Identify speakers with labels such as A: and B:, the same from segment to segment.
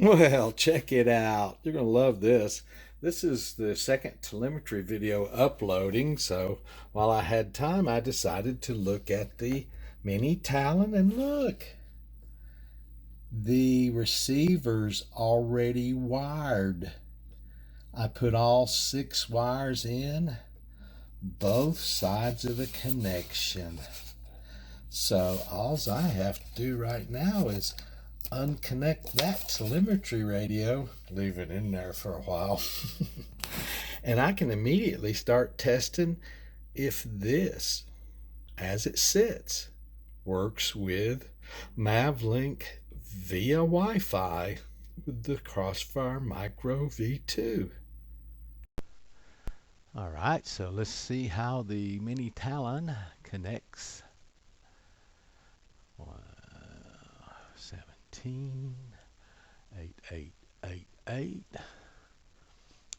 A: Well, check it out. You're going to love this. This is the second telemetry video uploading, so while I had time, I decided to look at the mini Talon and look. The receiver's already wired. I put all 6 wires in, both sides of the connection. So all I have to do right now is unconnect that telemetry radio, leave it in there for a while, and I can immediately start testing if this, as it sits, works with Mavlink via Wi-Fi with the Crossfire Micro V2.
B: All right, so let's see how the mini Talon connects. 17, 8888,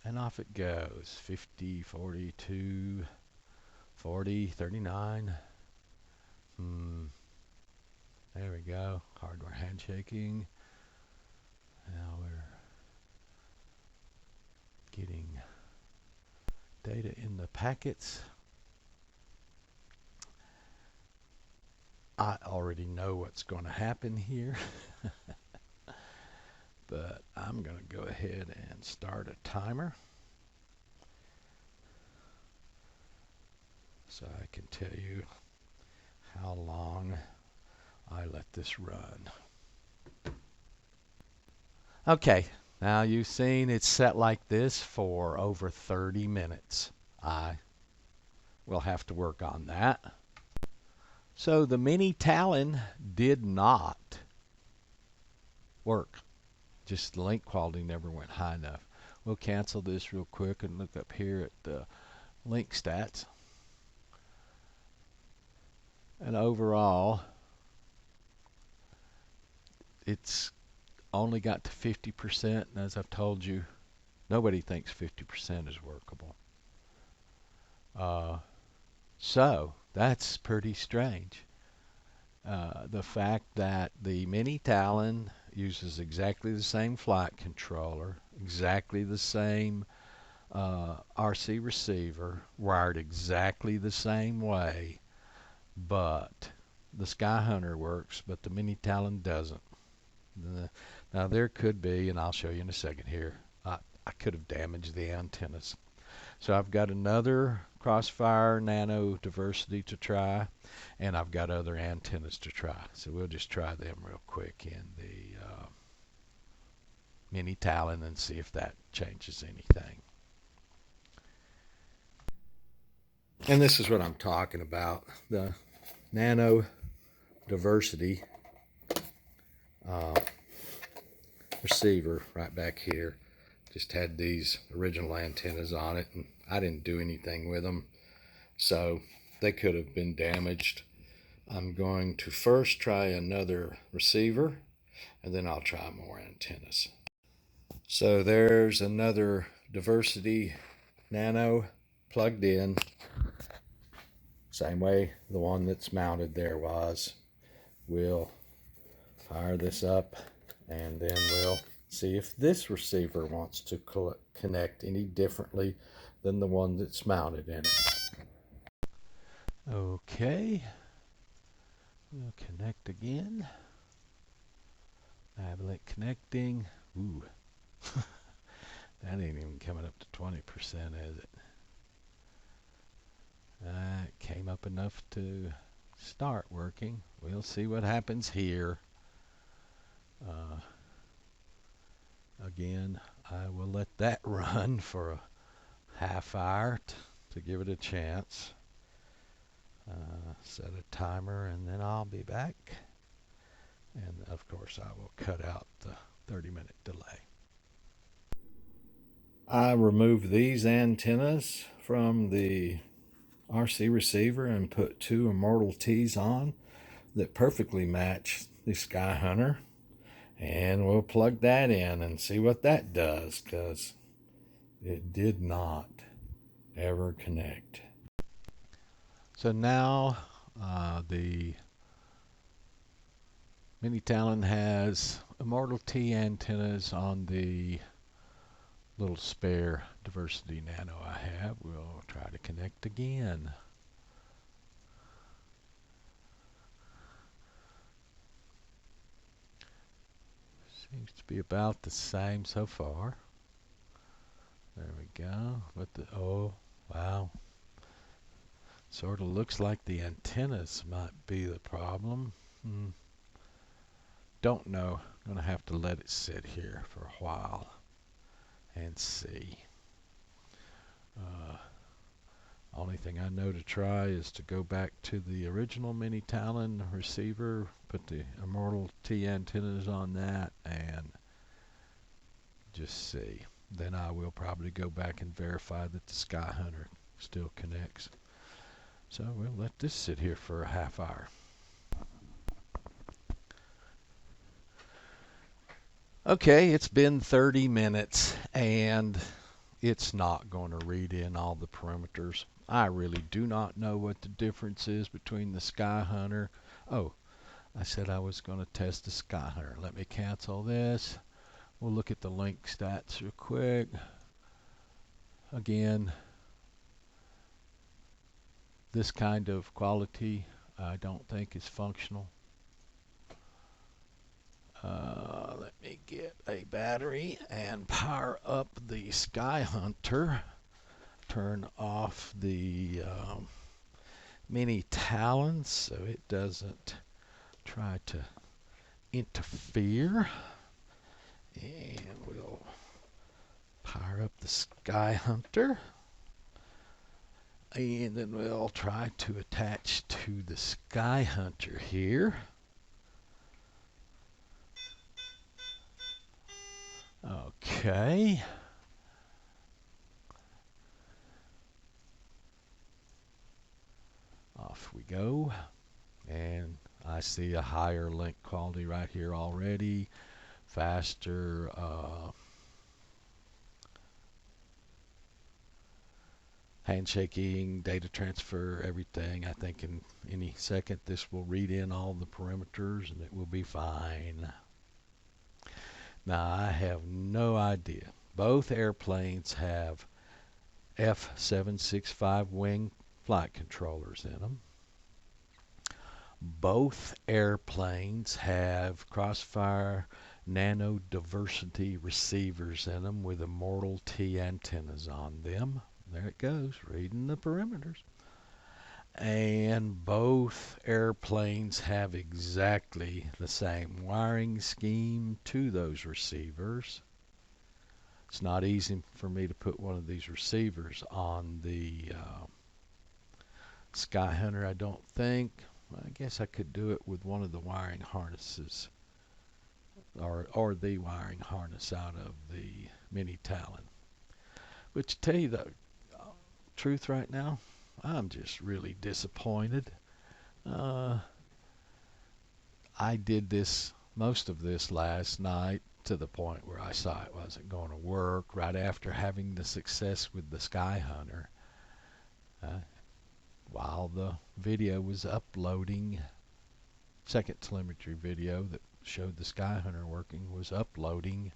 B: and off it goes. 50, 42, 40, 39. There we go. Hardware handshaking. Now we're getting data in the packets. I already know what's going to happen here, but I'm going to go ahead and start a timer so I can tell you how long I let this run. Okay, now you've seen it's set like this for over 30 minutes. I will have to work on that. So the mini Talon did not work. Just the link quality never went high enough. We'll cancel this real quick and look up here at the link stats. And overall, it's only got to 50%, and as I've told you, nobody thinks 50% is workable. So that's pretty strange. The fact that the mini Talon uses exactly the same flight controller, exactly the same RC receiver, wired exactly the same way, but the Skyhunter works, but the mini Talon doesn't. Now there could be, and I'll show you in a second here, I could have damaged the antennas. So I've got another Crossfire Nano Diversity to try, and I've got other antennas to try. So we'll just try them real quick in the mini Talon and see if that changes anything.
A: And this is what I'm talking about. The Nano Diversity receiver right back here just had these original antennas on it, and I didn't do anything with them, so they could have been damaged. I'm going to first try another receiver, and then I'll try more antennas. So there's another Diversity Nano plugged in, same way the one that's mounted there was. We'll fire this up, and then we'll see if this receiver wants to connect any differently than the one that's mounted in it.
B: Okay, we'll connect again. Mavlink connecting. Ooh, that ain't even coming up to 20%, is it? It came up enough to start working. We'll see what happens here. Again, I will let that run for a half hour to give it a chance. Set a timer, and then I'll be back. And of course, I will cut out the 30-minute delay.
A: I removed these antennas from the RC receiver and put 2 Immortal T's on that perfectly match the Skyhunter. And we'll plug that in and see what that does, because it did not ever connect.
B: So now the mini Talon has Immortal T antennas on the little spare Diversity Nano I have. We'll try to connect again. Seems to be about the same so far. There we go. But oh, wow. Sort of looks like the antennas might be the problem. Don't know. I'm going to have to let it sit here for a while and see. Only thing I know to try is to go back to the original Mini Talon receiver, put the Immortal T antennas on that, and just see. Then I will probably go back and verify that the Sky Hunter still connects. So we'll let this sit here for a half hour. Okay, it's been 30 minutes and it's not going to read in all the parameters. I really do not know what the difference is between the Sky Hunter. Oh, I said I was going to test the Sky Hunter. Let me cancel this. We'll look at the link stats real quick. Again, this kind of quality I don't think is functional. Let me get a battery and power up the Sky Hunter. Turn off the Mini Talon so it doesn't try to interfere. And we'll power up the Sky Hunter. And then we'll try to attach to the Sky Hunter here. Okay. Off we go. And I see a higher link quality right here already. Faster. Handshaking, data transfer, everything. I think in any second this will read in all the parameters and it will be fine. Now I have no idea. Both airplanes have F765 wing flight controllers in them. Both airplanes have Crossfire Nano Diversity receivers in them with Immortal T antennas on them. There it goes, reading the parameters. And both airplanes have exactly the same wiring scheme to those receivers. It's not easy for me to put one of these receivers on the Sky Hunter, I don't think. I guess I could do it with one of the wiring harnesses or the wiring harness out of the Mini Talon. But to tell you the truth right now, I'm just really disappointed. I did most of this last night to the point where I saw it wasn't going to work right after having the success with the Sky Hunter. While the video was uploading, second telemetry video that showed the Sky Hunter working was uploading,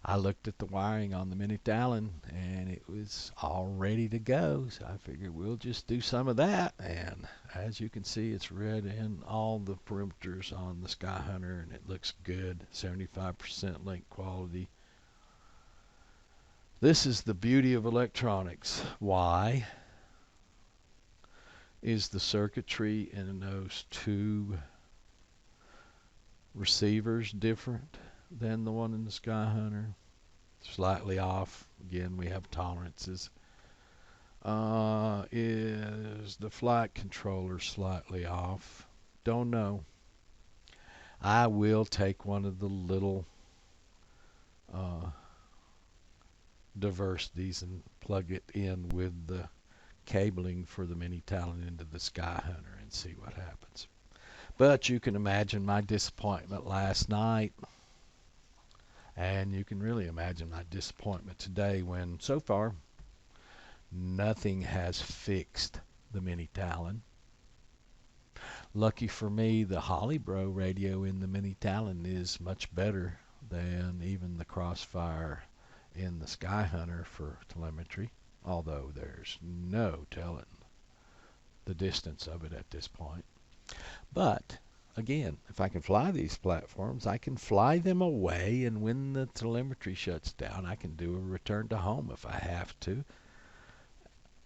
B: I looked at the wiring on the Mini Talon and it was all ready to go. So I figured we'll just do some of that. And as you can see, it's read in all the parameters on the Sky Hunter and it looks good. 75% link quality. This is the beauty of electronics. Why is the circuitry in those two receivers different than the one in the Sky Hunter? Slightly off. Again, we have tolerances. Is the flight controller slightly off? Don't know. I will take one of the little diversities and plug it in with the cabling for the Mini Talon into the Sky Hunter and see what happens. But you can imagine my disappointment last night, and you can really imagine my disappointment today when so far nothing has fixed the Mini Talon. Lucky for me, the Hollybro radio in the Mini Talon is much better than even the Crossfire in the Skyhunter for telemetry, although there's no telling the distance of it at this point. But again, if I can fly these platforms, I can fly them away, and when the telemetry shuts down, I can do a return to home if I have to.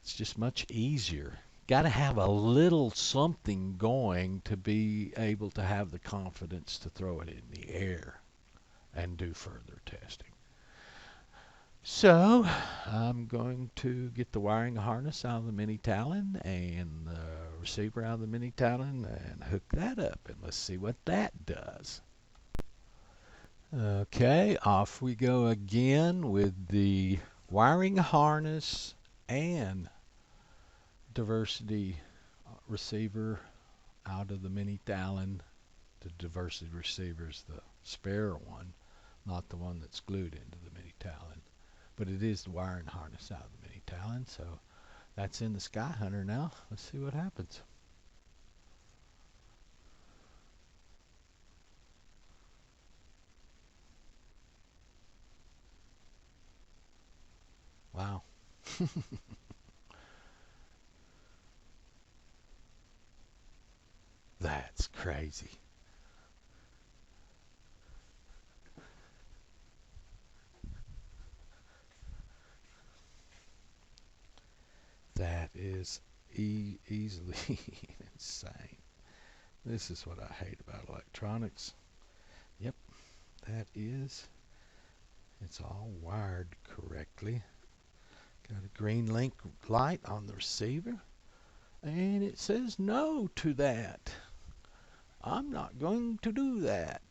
B: It's just much easier. Got to have a little something going to be able to have the confidence to throw it in the air and do further testing. So I'm going to get the wiring harness out of the Mini Talon and the receiver out of the Mini Talon and hook that up, and let's see what that does. Okay, off we go again with the wiring harness and diversity receiver out of the Mini Talon. The diversity receiver is the spare one, not the one that's glued into the Mini Talon. But it is the wiring harness out of the Mini Talon, so that's in the Skyhunter now. Let's see what happens. Wow. That's crazy. That is easily insane. This is what I hate about electronics. Yep, that is. It's all wired correctly. Got a green link light on the receiver, and it says no to that. I'm not going to do that.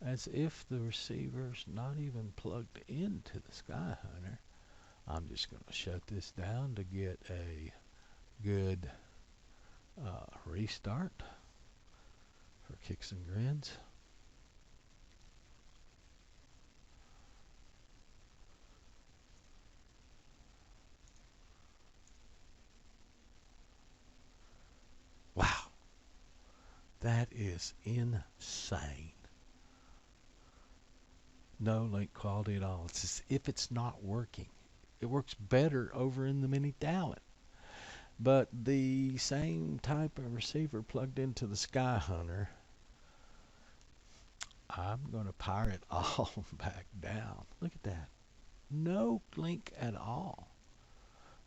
B: As if the receiver's not even plugged into the Skyhunter. I'm just going to shut this down to get a good restart for kicks and grins. Wow, that is insane. No link quality at all. It's as if it's not working. It works better over in the Mini Talon. But the same type of receiver plugged into the Skyhunter, I'm going to power it all back down. Look at that. No link at all.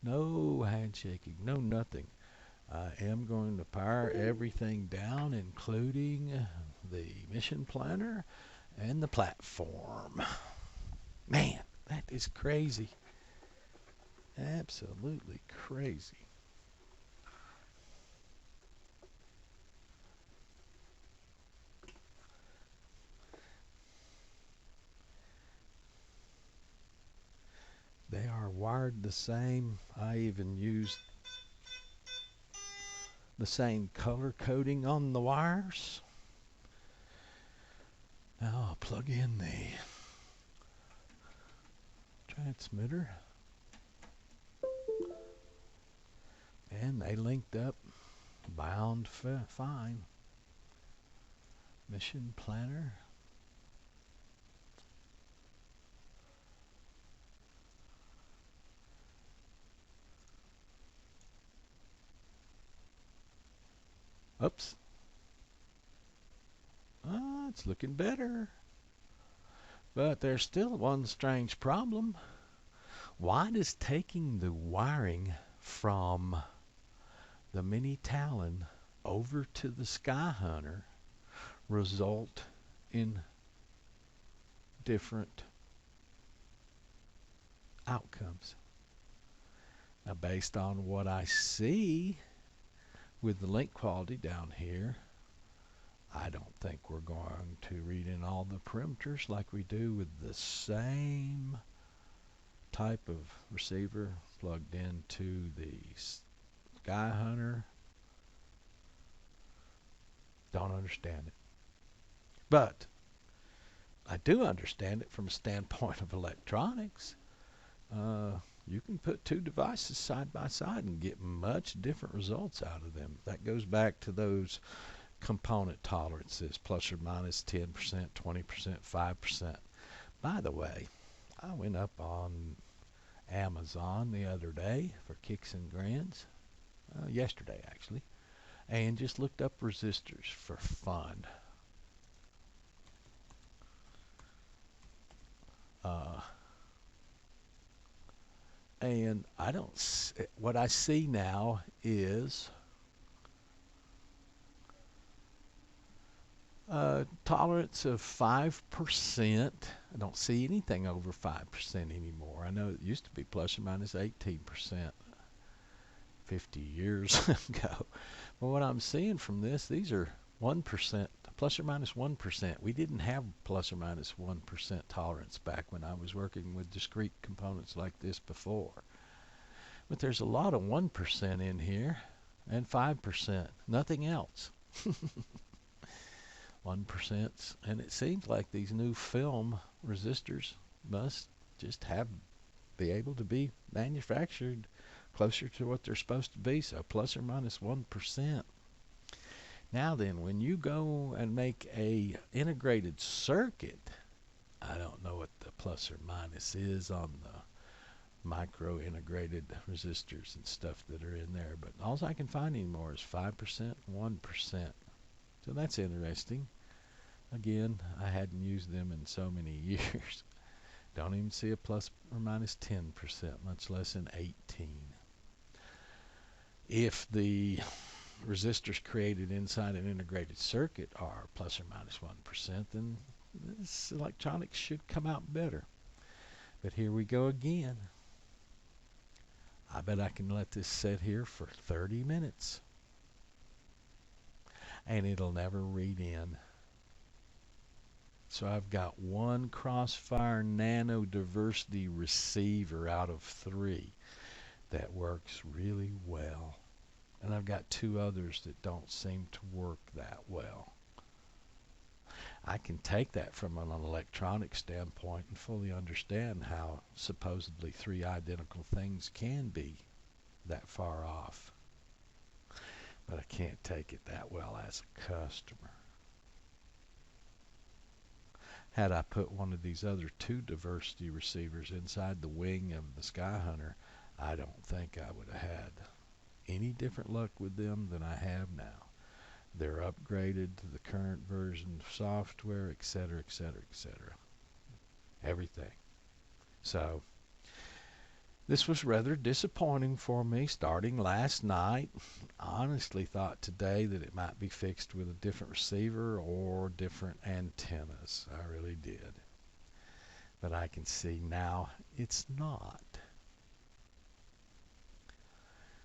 B: No handshaking, no nothing. I am going to power everything down, including the mission planner and the platform. Man, that is crazy. Absolutely crazy. They are wired the same. I even used the same color coding on the wires. Now I'll plug in the transmitter, and they linked up, bound fine. Mission planner. Oops. It's looking better. But there's still one strange problem. Why does taking the wiring from the Mini Talon over to the Skyhunter result in different outcomes? Now, based on what I see with the link quality down here, I don't think we're going to read in all the parameters like we do with the same type of receiver plugged into the Skyhunter. Don't understand it. But I do understand it from a standpoint of electronics. you can put two devices side by side and get much different results out of them. That goes back to those component tolerances, plus or minus 10%, 20%, 5%. By the way, I went up on Amazon the other day for kicks and grins, yesterday actually, and just looked up resistors for fun. Uh, and what I see now is tolerance of 5%. I don't see anything over 5% anymore. I know it used to be plus or minus 18% 50 years ago. But what I'm seeing from this, these are 1%, plus or minus 1%. We didn't have plus or minus 1% tolerance back when I was working with discrete components like this before. But there's a lot of 1% in here and 5%, nothing else. 1%, and it seems like these new film resistors must just be able to be manufactured closer to what they're supposed to be, so plus or minus 1%. Now then, when you go and make a integrated circuit, I don't know what the plus or minus is on the micro integrated resistors and stuff that are in there, but all I can find anymore is 5%, 1%. So that's interesting. Again, I hadn't used them in so many years. Don't even see a plus or minus 10%, much less an 18. If the resistors created inside an integrated circuit are plus or minus 1%, then this electronics should come out better. But here we go again. I bet I can let this sit here for 30 minutes. And it'll never read in. So I've got one Crossfire Nano Diversity receiver out of 3 that works really well. And I've got 2 others that don't seem to work that well. I can take that from an electronic standpoint and fully understand how supposedly 3 identical things can be that far off. But I can't take it that well as a customer. Had I put one of these other 2 diversity receivers inside the wing of the Skyhunter, I don't think I would have had any different luck with them than I have now. They're upgraded to the current version of software, etc., etc., etc. Everything. So this was rather disappointing for me starting last night. I honestly thought today that it might be fixed with a different receiver or different antennas. I really did. But I can see now it's not.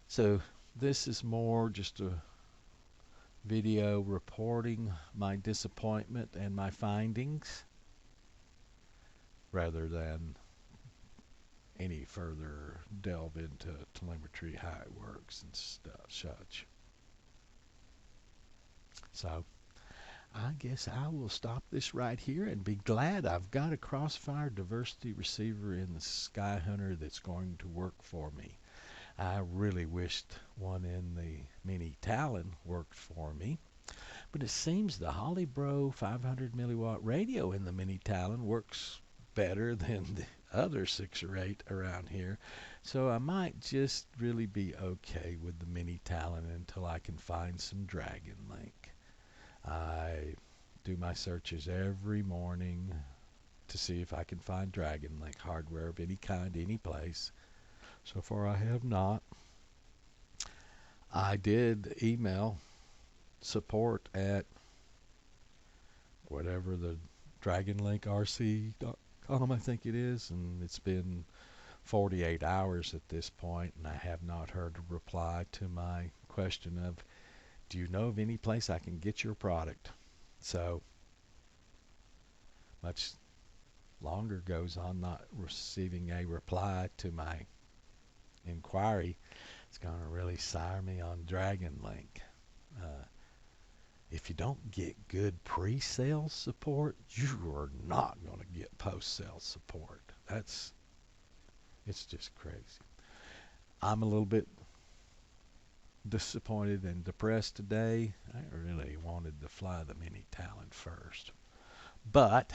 B: So this is more just a video reporting my disappointment and my findings rather than any further delve into telemetry, how it works and stuff such. So I guess I will stop this right here and be glad I've got a Crossfire diversity receiver in the Skyhunter that's going to work for me. I really wished one in the Mini Talon worked for me, but it seems the Hollybro 500 milliwatt radio in the Mini Talon works better than the other 6 or 8 around here, so I might just really be okay with the Mini Talon until I can find some Dragon Link. I do my searches every morning to see if I can find Dragon Link hardware of any kind, any place. So far I have not. I did email support at whatever the DragonLinkRC.com I think it is, and it's been 48 hours at this point, and I have not heard a reply to my question of, do you know of any place I can get your product? So much longer goes on not receiving a reply to my inquiry. It's going to really sire me on Dragon Link. If you don't get good pre-sale support, you are not going to get post-sale support. That's It's just crazy. I'm a little bit disappointed and depressed today. I really wanted to fly the Mini Talon first. But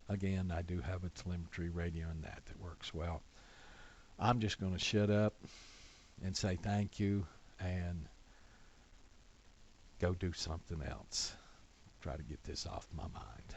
B: again, I do have a telemetry radio in that works well. I'm just going to shut up and say thank you and go do something else. Try to get this off my mind.